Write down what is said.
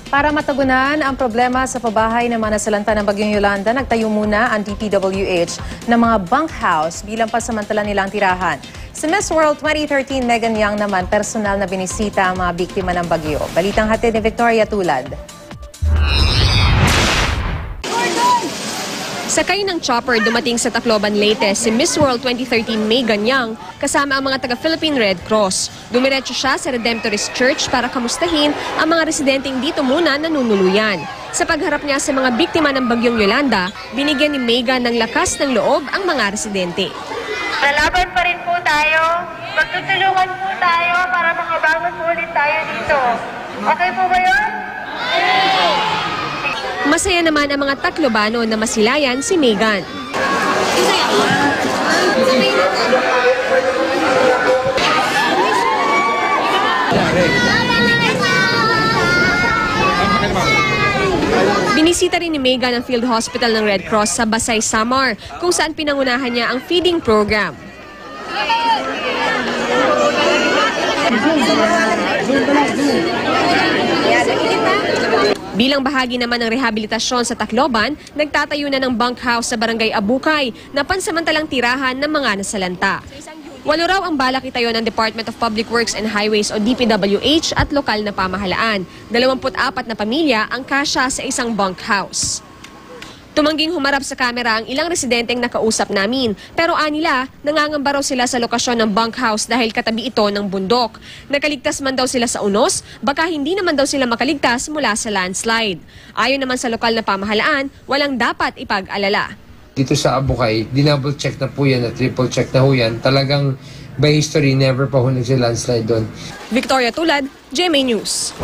Para matagunan ang problema sa pabahay ng mga nasalanta ng Bagyong Yolanda, nagtayo muna ang DPWH ng mga bunkhouse bilang pasamantala nilang tirahan. Sa Miss World 2013, Megan Young naman personal na binisita ang mga biktima ng bagyo. Balitang hatid ni Victoria Tulad. Sakay ng chopper dumating sa Tacloban, Leyte si Miss World 2013 Megan Young kasama ang mga taga-Philippine Red Cross. Dumiretso siya sa Redemptorist Church para kamustahin ang mga residenteng dito muna nanunuluyan. Sa pagharap niya sa mga biktima ng Bagyong Yolanda, binigyan ni Megan ng lakas ng loob ang mga residente. Lalaban pa rin po tayo. Magtutulungan po tayo para makabangon po ulit tayo dito. Okay po ba yun? Masaya naman ang mga Taclobano na masilayan si Megan. Binisita rin ni Megan ang field hospital ng Red Cross sa Basay, Samar, kung saan pinangunahan niya ang feeding program. Bilang bahagi naman ng rehabilitasyon sa Tacloban, nagtatayo na ng bunkhouse sa Barangay Abukay na pansamantalang tirahan ng mga nasalanta. 8 raw ang balak itayo ng Department of Public Works and Highways o DPWH at lokal na pamahalaan. 24 na pamilya ang kasya sa isang bunkhouse. Tumangging humarap sa kamera ang ilang residenteng nakausap namin. Pero anila, nangangamba raw sila sa lokasyon ng bunkhouse dahil katabi ito ng bundok. Nakaligtas man daw sila sa unos, baka hindi naman daw sila makaligtas mula sa landslide. Ayon naman sa lokal na pamahalaan, walang dapat ipag-alala. Dito sa Abukay, dinouble check na po yan at triple check na po yan. Talagang by history, never pa ho nagsi-landslide doon. Victoria Tulad, GMA News.